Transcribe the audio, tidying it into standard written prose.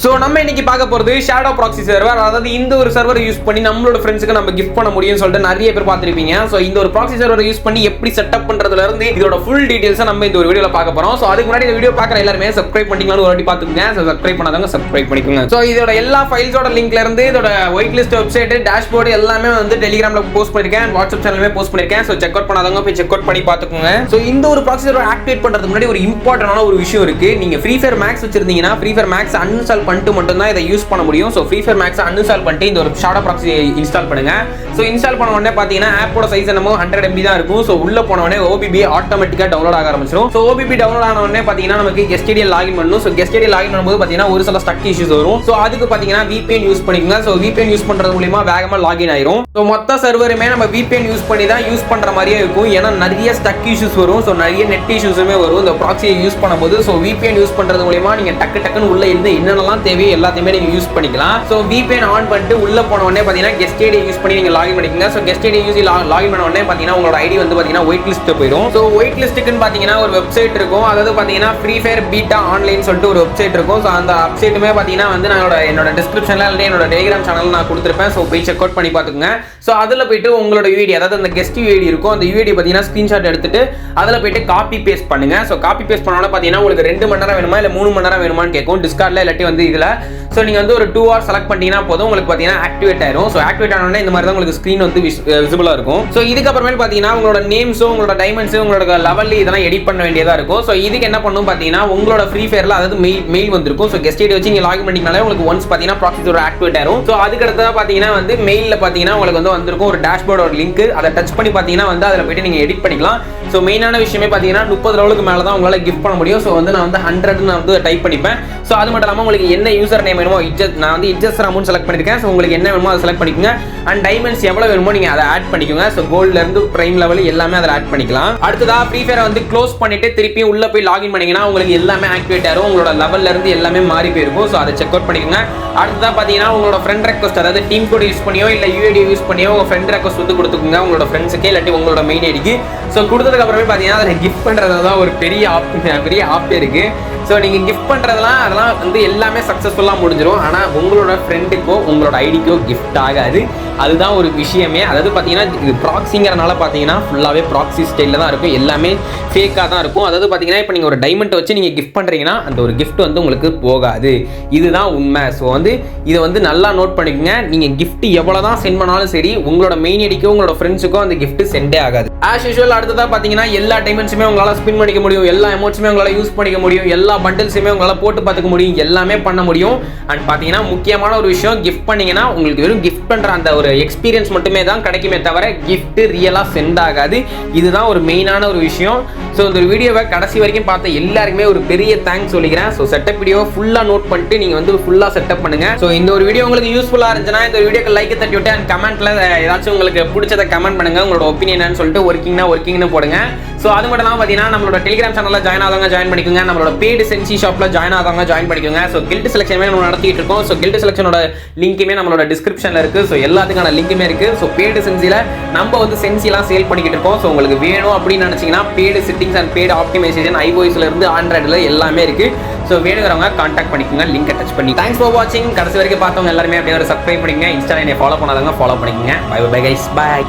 So நம்ம இன்னைக்கு பார்க்க போறது ஷேடோ ப்ராக்ஸி சர்வர். அதாவது இந்த ஒரு சர்வர் யூஸ் பண்ணி நம்மளோட ஃப்ரெண்ட்ஸ்க்கு நம்ம கிஃப்ட் பண்ண முடியும்னு சொல்லிட்டு நிறைய பேர் பார்த்திருப்பீங்க. சோ இந்த ஒரு ப்ராக்ஸி சர்வர் யூஸ் பண்ணி எப்படி செட்டப் பண்றதுல இருந்து இதோட ஃபுல் டீடைல்ஸ் நம்ம இந்த ஒரு வீடியோல பார்க்க போறோம். சோ அதுக்கு முன்னாடி இந்த வீடியோ பார்க்குற எல்லாரும் சப்ஸ்கிரைப் பண்ணிக்கலாம்னு ஒரு வாட்டி பார்த்துக்கங்க. சோ சப்ஸ்கிரைப் பண்ணாதவங்க சப்ஸ்கிரைப் பண்ணிக்கோங்க. சோ இதோட எல்லா ஃபைல்ஸோட லிங்க்ல இருந்து இதோட ஒயிட் லிஸ்ட் வெப்சைட் டேஷ்போர்டு எல்லாமே வந்து டெலிகிராம்ல போஸ்ட் பண்ணிருக்கேன், வாட்ஸ்அப் சேனல்ல போஸ்ட் பண்ணிருக்கேன். சோ செக் அவுட் பண்ணாதவங்க போய் செக் அவுட் பண்ணி பார்த்துக்கோங்க. சோ இந்த ஒரு ப்ராக்ஸி சர்வர் ஆக்டிவேட் பண்றதுக்கு முன்னாடி ஒரு இம்பார்ட்டன்டான ஒரு விஷயம் இருக்கு. நீங்க ஃப்ரீ ஃபயர் மேக்ஸ் வச்சிருந்தீங்கன்னா ஃப்ரீ ஃபயர் மேக்ஸ் அன்இன்ஸ்டால் பண்ணிட்டு மட்டும் தான் இதை யூஸ் பண்ண முடியும். So Free Fire Max uninstall பண்ணிட்டு இந்த ஒரு ஷேடோ ப்ராக்ஸி இன்ஸ்டால் பண்ணுங்க. சோ இன்ஸ்டால் பண்ண உடனே பாத்தீங்கன்னா ஆப்போட சைஸ் என்னமோ 100 MB தான் இருக்கும். சோ உள்ள போன உடனே OBB ஆட்டோமேட்டிக்கா டவுன்லோட் ஆக ஆரம்பிச்சிடும். சோ OBB டவுன்லோட் ஆன உடனே பாத்தீங்கன்னா நமக்கு GetStadium லாகின் பண்ணனும். சோ GetStadium லாகின் பண்ணும்போது பாத்தீங்கன்னா ஒரு சில ஸ்டக் இஷ்யூஸ் வரும். சோ அதுக்கு பாத்தீங்கன்னா VPN யூஸ் பண்ணிக்கங்க. சோ VPN யூஸ் பண்றது மூலமா வேகமா லாகின் ஆயிரும். சோ மொத்த சர்வருமே நம்ம VPN யூஸ் பண்ணி தான் யூஸ் பண்ற மாதிரியே இருக்கும். ஏன்னா நிறைய ஸ்டக் இஷ்யூஸ் வரும். சோ நிறைய நெட் இஷ்யூஸுமே வரும் இந்த ப்ராக்ஸியை யூஸ் பண்ணும்போது. சோ VPN யூஸ் பண்றது மூலமா நீங்க டக்குன்னு உள்ள இருந்து என்னென்னலாம் தேவையோ எல்லாத்தையுமே நீங்க யூஸ் பண்ணிக்கலாம். சோ VPN ஆன் பண்ணிட்டு உள்ள போன உடனே பாத்தீங்கன்னா GetStadium யூஸ் பண்ணி நீங்க லாகின் பண்ணிக்கங்க. சோ GetStadium யூஸ் லாகின் பண்ண உடனே பாத்தீங்கன்னா உங்களோட ஐடி வந்து பாத்தீங்கன்னா ஒயிட் லிஸ்ட் போயிடும். சோ ஒயிட் லிஸ்ட்டுக்குன்னு பாத்தீங்கன்னா ஒரு வெப்சைட் இருக்கும். அதாவது பாத்தீங்கன்னா ஃப்ரீ ஃபயர் பீட்டா ஆன்லைன் சொல்லிட்டு ஒரு வெப்சைட் இருக்கும். சோ அந்த வெப்சைட்டுமே பாத்தீங்கன்னா வந்து என்னோட டிஸ்கிரிப்ஷன்ல அல்லது என்னோட டெலிகிராம் சேனல்ல நான் கொடுத்திருப்பேன். சோ போய் செக் அவுட் பண்ணி பாத்துக்கங்க. சோ அதுல போயிட்டு உங்களோட UID அதாவது அந்த கெஸ்ட் UID இருக்கும். அந்த UID பாத்தீங்கன்னா ஸ்கிரீன்ஷாட் எடுத்துட்டு அதுல போயிட்டு காப்பி பேஸ்ட் பண்ணுங்க. சோ காப்பி பேஸ்ட் பண்ணோம்னா பாத்தீங்கன்னா உங்களுக்கு 2 மணி நேரம் வேணுமா இல்ல 3 மணி நேரம் வேணுமான்னு கேட்கும் டிஸ்கார்ட்ல இல்லாட்டி வந்து இதுல. சோ நீங்க வந்து ஒரு 2 hours செலக்ட் பண்ணீங்கன்னா போதும் உங்களுக்கு பாத்தீங்கன்னா ஆக்டிவேட் ஆயிரும். சோ ஆக்டிவேட் ஆன உடனே இந்த மாதிரி தான் உங்களுக்கு ஸ்கிரீன் வந்து விசிபிளா இருக்கும். சோ இதுக்கு அப்புறமேல் பாத்தீங்கன்னா உங்களோட நேம்ஸோ உங்களோட டைமண்ட்ஸ் உங்களோட லெவல் இதெல்லாம் எடிட் பண்ண வேண்டியதா இருக்கும். சோ இதுக்கு என்ன பண்ணும் பாத்தீங்கன்னா உங்களோட ஃப்ரீ ஃபயர்ல அதாவது மெயில் வந்திருக்கும். சோ GetStadium வச்சு நீங்க லாகின் பண்ணிக்கனாலே உங்களுக்கு ஒன்ஸ் பாத்தீங்கன்னா ப்ராக்ஸி சர்வர் ஆக்டிவேட் ஆயிரும். சோ அதுக்கு அடுத்ததா பாத்தீங்கன்னா வந்து மெயில்ல பாத்தீங்கன்னா உங்களுக்கு வந்து வந்திருக்கும் ஒரு டேஷ்போர்ட் ஒரு லிங்க். அதை டச் பண்ணி பாத்தீங்கன்னா வந்து அதுல போயிட்டு நீங்க எடிட் பண்ணிக்கலாம். சோ மெயினான விஷயமே பாத்தீங்கன்னா 30 லெவலுக்கு மேல தான் உங்களால கிஃப்ட் பண்ண முடியும். சோ வந்து நான் வந்து 100 நான் வந்து டைப் பண்ணிப்பேன். சோ அது மட்டும் இல்லாம உங்களுக்கு என்ன யூசர் நேம் வேணுமோ நான் வந்து இஜஸ் ராமுன்னு செலக்ட் பண்ணிருக்கேன். சோ உங்களுக்கு என்ன வேணுமோ அதை செலக்ட் பண்ணிக்கோங்க. அண்ட் டைமண்ட்ஸ் எவ்வளவு வேணுமோ நீங்க அதை ஆட் பண்ணிக்கோங்க. சோ கோல்ட்ல இருந்து பிரைம் லெவல் எல்லாமே அதை ஆட் பண்ணிக்கலாம். அடுத்ததா ஃப்ரீ ஃபயரை வந்து க்ளோஸ் பண்ணிட்டு திருப்பி உள்ள போய் லாகின் பண்ணீங்கன்னா உங்களுக்கு எல்லாமே ஆக்டிவேட் ஆகும். உங்களோட லெவல்ல இருந்து எல்லாமே மாறி போயிருக்கும். சோ அதை செக் அவுட் பண்ணிக்கோங்க. அடுத்ததா பாத்தீங்கன்னா உங்களோட ஃப்ரெண்ட் ரெக்வெஸ்ட் அதாவது டீம் கோட் யூஸ் பண்ணியோ இல்ல UID யூஸ் பண்ணியோ உங்க ஃப்ரெண்ட் ரெக்வெஸ்ட் வந்து கொடுத்துக்கோங்க உங்களோட ஃப்ரெண்ட்ஸுக்கே இல்லாட்டி உங்களோட மெயின் ஐடிக்கு. ஸோ கொடுத்ததுக்கு அப்புறமே பார்த்தீங்கன்னா அதில் கிஃப்ட் பண்ணுறது தான் ஒரு பெரிய ஆப் இருக்கு. ஸோ நீங்கள் கிஃப்ட் பண்ணுறதுலாம் அதெல்லாம் வந்து எல்லாமே சக்ஸஸ்ஃபுல்லாக முடிஞ்சிடும். ஆனால் உங்களோட ஃப்ரெண்டுக்கோ உங்களோட ஐடிக்கோ கிஃப்ட் ஆகாது. அதுதான் ஒரு விஷயமே. அதாவது பார்த்தீங்கன்னா இது ப்ராக்ஸிங்கிறனால பார்த்தீங்கன்னா ஃபுல்லாகவே ப்ராக்ஸி ஸ்டைலில் தான் இருக்கும். எல்லாமே ஃபேக்காக தான் இருக்கும். அதாவது பார்த்தீங்கன்னா இப்போ நீங்கள் ஒரு டைமண்ட் வச்சு நீங்கள் கிஃப்ட் பண்ணுறீங்கன்னா அந்த ஒரு கிஃப்ட் வந்து உங்களுக்கு போகாது. இதுதான் உண்மை. ஸோ வந்து இதை வந்து நல்லா நோட் பண்ணிக்கோங்க. நீங்கள் கிஃப்ட் எவ்வளோ தான் சென்ட் பண்ணாலும் சரி உங்களோட மெயின் ஐடிக்கோ உங்களோட ஃப்ரெண்ட்ஸுக்கோ அந்த கிஃப்ட் சென்டே ஆகாது. ஆஸ் யூஷுவல் அடுத்ததாக பார்த்தீங்கன்னா எல்லா டைமண்ட்ஸுமே உங்களால் ஸ்பின் பண்ணிக்க முடியும். எல்லா அமௌண்ட்ஸுமே உங்களால் யூஸ் பண்ணிக்க முடியும். எல்லா பண்டில்ஸுமே உங்களால் போட்டு பார்த்துக்க முடியும். எல்லாமே பண்ண முடியும். அண்ட் பார்த்தீங்கன்னா முக்கியமான ஒரு விஷயம் கிஃப்ட் பண்ணீங்கன்னா உங்களுக்கு வெறும் கிஃப்ட் பண்ணுற அந்த ஒரு எக்ஸ்பீரியன்ஸ் மட்டுமே தான் கிடைக்குமே தவிர கிஃப்ட் ரியலாக சென்ட் ஆகாது. இதுதான் ஒரு மெயினான ஒரு விஷயம். ஸோ இந்த வீடியோவை கடைசி வரைக்கும் பார்த்த எல்லாருக்குமே ஒரு பெரிய தேங்க்ஸ் சொல்லிக்கிறேன். ஸோ செட்டப் வீடியோவை ஃபுல்லாக நோட் பண்ணிட்டு நீங்கள் வந்து ஃபுல்லாக செட்டப் பண்ணுங்க. ஸோ இந்த ஒரு வீடியோ உங்களுக்கு யூஸ்ஃபுல்லாக இருந்துச்சுன்னா இந்த வீடியோக்கு லைக் தட்டி விட்டு அண்ட் கமெண்ட்ல ஏதாச்சும் உங்களுக்கு பிடிச்சதை கமெண்ட் பண்ணுங்க. உங்களோட ஒப்பீனியன் சொல்லிட்டு ஒர்க்கிங்னு போடுங்க. ஸோ அது மட்டும் இல்லாமல் பார்த்தீங்கன்னா நம்மளோட டெலிகிராம் சேனலில் ஜாயின் ஆதவங்க ஜாயின் பண்ணிக்கோங்க. நம்மளோட பெய்டு சென்சி ஷாப்பில் ஜாயின் ஆதவங்க ஜாயின் பண்ணிக்கோங்க. ஸோ கில்ட் செலக்ஷனுமே நம்ம நடத்திட்டு இருக்கோம். ஸோ கில்ட் செலக்ஷனோட லிங்க்குமே நம்மளோட டிஸ்கிரிப்ஷனில் இருக்குது. ஸோ எல்லாத்துக்கான லிங்க்குமே இருக்குது. ஸோ பெய்டு சென்சியில் நம்ம வந்து சென்சிலாம் சேல் பண்ணிக்கிட்டு இருக்கோம். ஸோ உங்களுக்கு வேணும் அப்படின்னு நினச்சிங்கன்னா paid settings and paid optimisation iOSல இருந்து ஆண்ட்ராய்டில் எல்லாமே இருக்குது. ஸோ வேணுங்கிறவங்க கான்டாக்ட் பண்ணிக்கோங்க லிங்கை டச் பண்ணி. தேங்க்ஸ் ஃபார் வாட்சிங். கடைசி வரைக்கும் பார்த்தவங்க எல்லாருமே அப்படியே ஒரு சப்ஸ்கிரைப் பண்ணிக்கங்க. இன்ஸ்டால என்னை ஃபாலோ பண்ணாதவங்க ஃபாலோ பண்ணிக்கோங்க. Bye bye guys. பாய்.